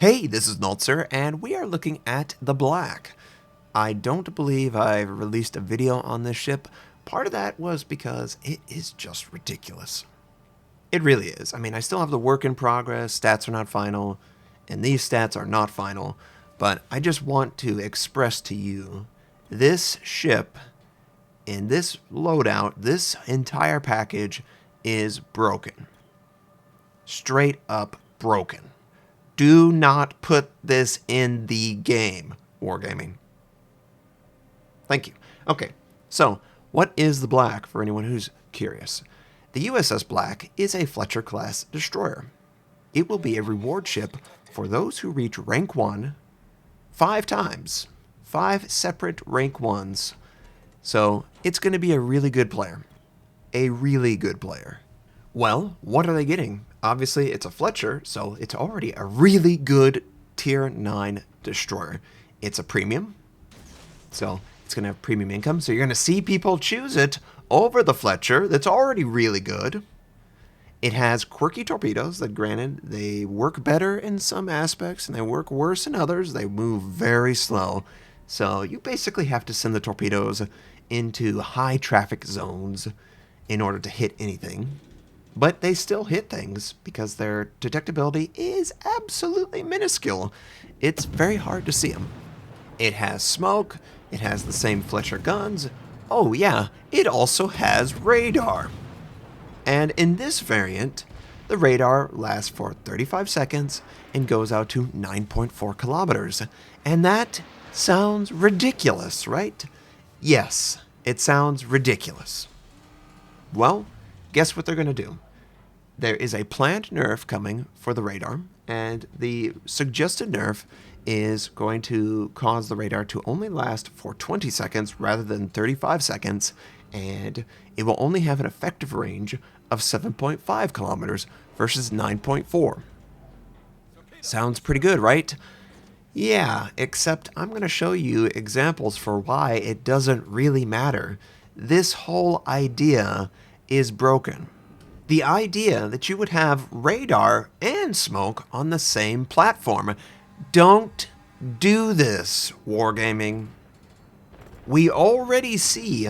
Hey, this is Notser, and we are looking at the Black. I don't believe I've released a video on this ship. Part of that was because it is just ridiculous. It really is. I mean, I still have the work in progress, stats are not final, and these stats are not final, but I just want to express to you this ship in this loadout, this entire package is broken. Straight up broken. Do not put this in the game, Wargaming. Thank you. Okay, so what is the Black for anyone who's curious? The USS Black is a Fletcher-class destroyer. It will be a reward ship for those who reach rank 1 5 times. 5 separate rank 1s. So it's going to be a really good player. A really good player. Well, what are they getting? Obviously, it's a Fletcher, so it's already a really good Tier 9 destroyer. It's a premium, so it's going to have premium income, so you're going to see people choose it over the Fletcher that's already really good. It has quirky torpedoes that, granted, they work better in some aspects and they work worse in others. They move very slow, so you basically have to send the torpedoes into high traffic zones in order to hit anything. But they still hit things because their detectability is absolutely minuscule. It's very hard to see them. It has smoke. It has the same Fletcher guns. Oh yeah, it also has radar. And in this variant, the radar lasts for 35 seconds and goes out to 9.4 kilometers. And that sounds ridiculous, right? Yes, it sounds ridiculous. Well, guess what they're going to do? There is a planned nerf coming for the radar, and the suggested nerf is going to cause the radar to only last for 20 seconds rather than 35 seconds, and it will only have an effective range of 7.5 kilometers versus 9.4. Sounds pretty good, right? Yeah, except I'm going to show you examples for why it doesn't really matter. This whole idea is broken. The idea that you would have radar and smoke on the same platform. Don't do this, Wargaming. We already see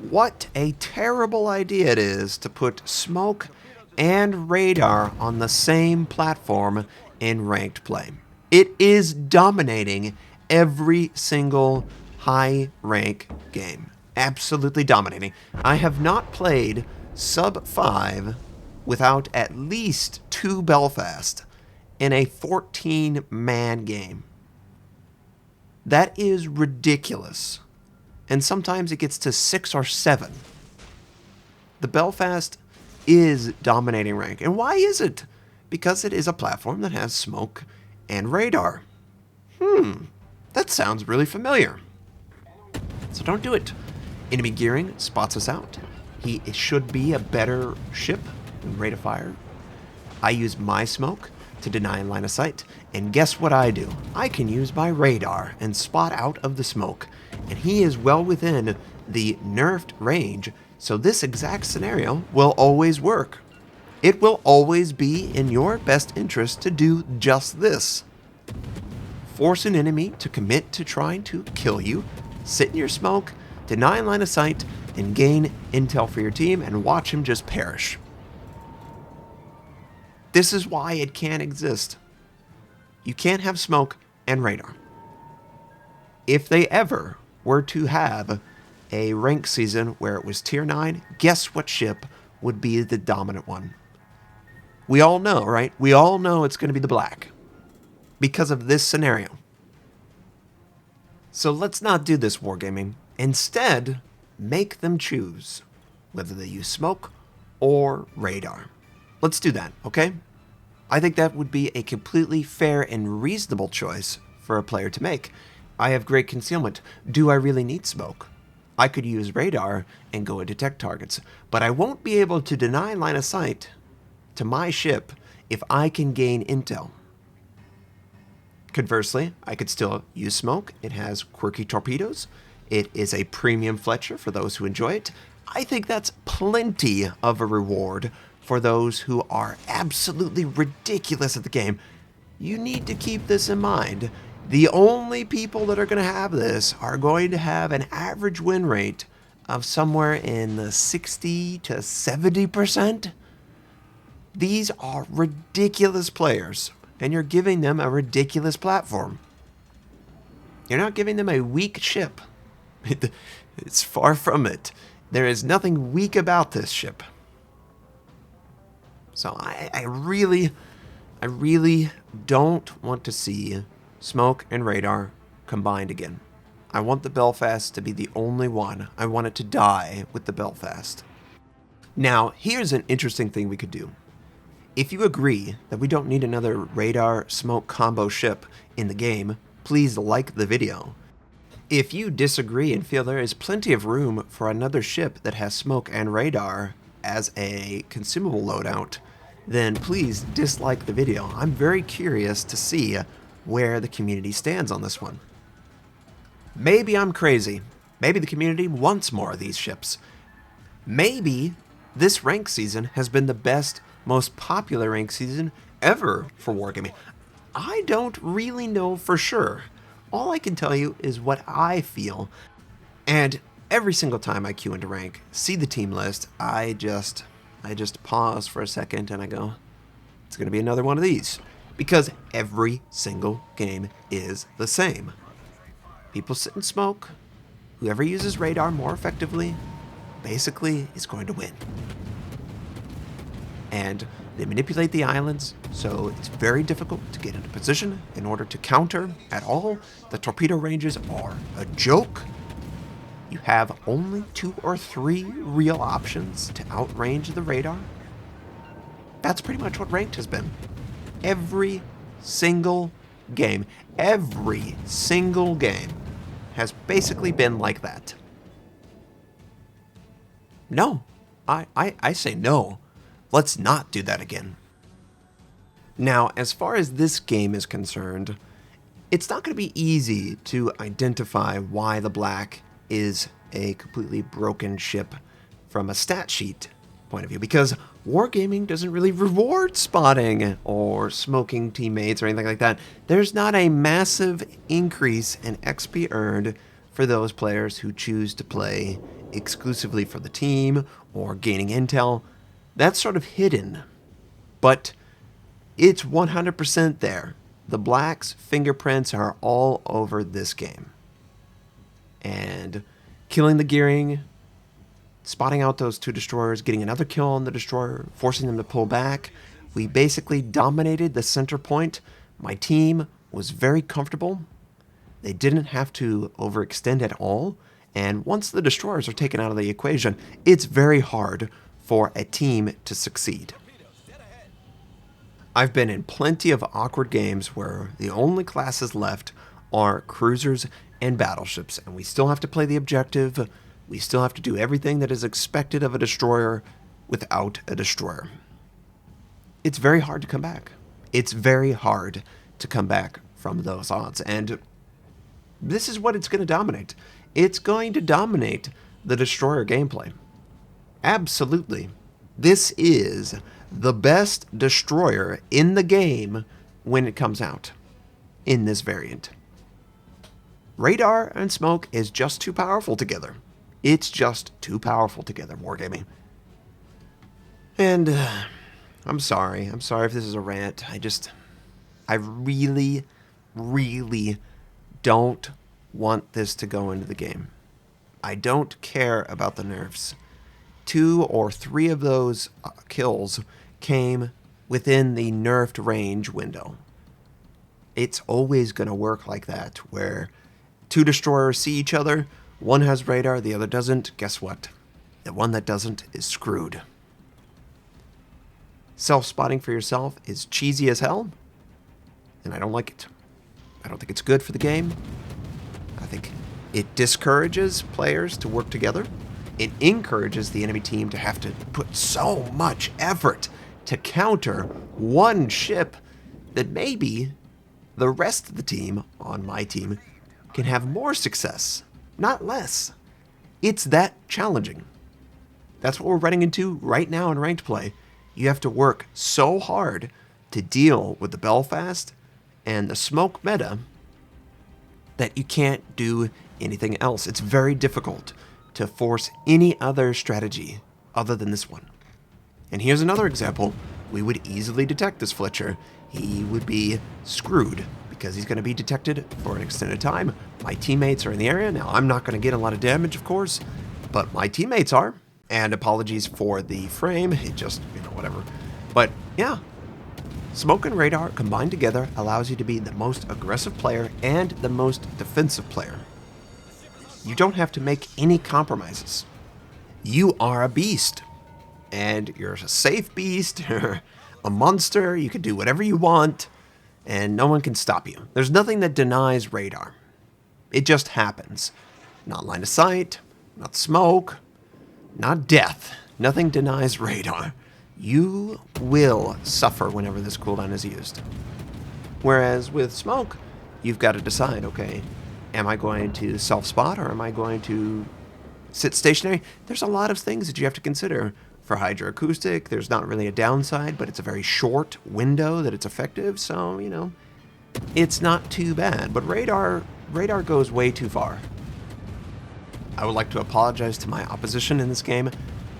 what a terrible idea it is to put smoke and radar on the same platform in ranked play. It is dominating every single high rank game. Absolutely dominating. I have not played sub 5 without at least 2 Belfast in a 14-man game. That is ridiculous. And sometimes it gets to 6 or 7. The Belfast is dominating rank. And why is it? Because it is a platform that has smoke and radar. That sounds really familiar. So don't do it. Enemy gearing spots us out. He should be a better ship than rate of fire. I use my smoke to deny line of sight, and guess what I do? I can use my radar and spot out of the smoke, and he is well within the nerfed range, so this exact scenario will always work. It will always be in your best interest to do just this. Force an enemy to commit to trying to kill you, sit in your smoke, deny line of sight, and gain intel for your team and watch him just perish. This is why it can't exist. You can't have smoke and radar. If they ever were to have a rank season where it was tier 9, guess what ship would be the dominant one? We all know, right? We all know it's going to be the Black because of this scenario. So let's not do this, Wargaming. Instead, make them choose whether they use smoke or radar. Let's do that, okay? I think that would be a completely fair and reasonable choice for a player to make. I have great concealment. Do I really need smoke? I could use radar and go and detect targets, but I won't be able to deny line of sight to my ship if I can gain intel. Conversely, I could still use smoke. It has quirky torpedoes. It is a premium Fletcher for those who enjoy it. I think that's plenty of a reward for those who are absolutely ridiculous at the game. you need to keep this in mind. The only people that are going to have this are going to have an average win rate of somewhere in the 60 to 70%. These are ridiculous players, and you're giving them a ridiculous platform. You're not giving them a weak ship. It's far from it. There is nothing weak about this ship. So I really don't want to see smoke and radar combined again. I want the Belfast to be the only one. I want it to die with the Belfast. Now, here's an interesting thing we could do. If you agree that we don't need another radar smoke combo ship in the game, please like the video. If you disagree and feel there is plenty of room for another ship that has smoke and radar as a consumable loadout, then please dislike the video. I'm very curious to see where the community stands on this one. Maybe I'm crazy. Maybe the community wants more of these ships. Maybe this rank season has been the best, most popular rank season ever for Wargaming. I don't really know for sure. All I can tell you is what I feel. And every single time I queue into rank, see the team list, I just pause for a second and I go, it's going to be another one of these. Because every single game is the same. People sit and smoke. Whoever uses radar more effectively, basically, is going to win. And they manipulate the islands, so it's very difficult to get into position in order to counter at all. The torpedo ranges are a joke. You have only 2 or 3 real options to outrange the radar. That's pretty much what ranked has been. Every single game has basically been like that. No, I say no. Let's not do that again. Now, as far as this game is concerned, it's not going to be easy to identify why the Black is a completely broken ship from a stat sheet point of view, because Wargaming doesn't really reward spotting or smoking teammates or anything like that. There's not a massive increase in XP earned for those players who choose to play exclusively for the team or gaining intel. That's sort of hidden, but it's 100% there. The Black's fingerprints are all over this game. And killing the gearing, spotting out those 2 destroyers, getting another kill on the destroyer, forcing them to pull back. We basically dominated the center point. My team was very comfortable. They didn't have to overextend at all. And once the destroyers are taken out of the equation, it's very hard for a team to succeed. I've been in plenty of awkward games where the only classes left are cruisers and battleships, and we still have to play the objective. We still have to do everything that is expected of a destroyer without a destroyer. It's very hard to come back. It's very hard to come back from those odds, and this is what it's going to dominate. It's going to dominate the destroyer gameplay. Absolutely. This is the best destroyer in the game when it comes out in this variant. Radar and smoke is just too powerful together. It's just too powerful together, Wargaming. And I'm sorry if this is a rant. I really don't want this to go into the game. I don't care about the nerfs. 2 or 3 of those kills came within the nerfed range window. It's always going to work like that, where 2 destroyers see each other, one has radar, the other doesn't. Guess what? The one that doesn't is screwed. Self-spotting for yourself is cheesy as hell, and I don't like it. I don't think it's good for the game. I think it discourages players to work together. It encourages the enemy team to have to put so much effort to counter one ship that maybe the rest of the team on my team can have more success, not less. It's that challenging. That's what we're running into right now in ranked play. You have to work so hard to deal with the Belfast and the smoke meta that you can't do anything else. It's very difficult to force any other strategy other than this one. And here's another example. We would easily detect this Fletcher. He would be screwed because he's going to be detected for an extended time. My teammates are in the area. Now, I'm not going to get a lot of damage, of course, but my teammates are. And apologies for the frame. It just, whatever. But yeah, smoke and radar combined together allows you to be the most aggressive player and the most defensive player. You don't have to make any compromises. You are a beast. And you're a safe beast, you're a monster, you can do whatever you want, and no one can stop you. There's nothing that denies radar. It just happens. Not line of sight, not smoke, not death. Nothing denies radar. You will suffer whenever this cooldown is used. Whereas with smoke, you've got to decide, okay, am I going to self-spot or am I going to sit stationary? There's a lot of things that you have to consider. For hydroacoustic, there's not really a downside, but it's a very short window that it's effective, so, it's not too bad. But radar goes way too far. I would like to apologize to my opposition in this game.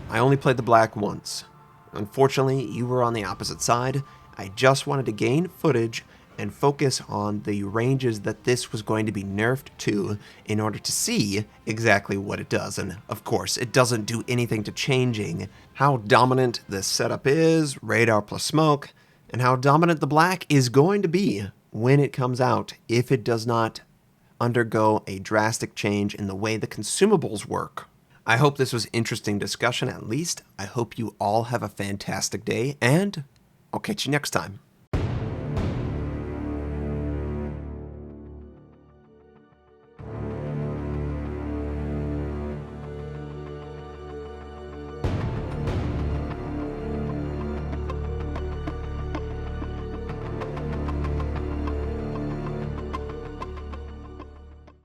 I only played the black once. Unfortunately, you were on the opposite side. I just wanted to gain footage and focus on the ranges that this was going to be nerfed to in order to see exactly what it does. And of course, it doesn't do anything to changing how dominant this setup is, radar plus smoke, and how dominant the black is going to be when it comes out if it does not undergo a drastic change in the way the consumables work. I hope this was interesting discussion at least. I hope you all have a fantastic day, and I'll catch you next time.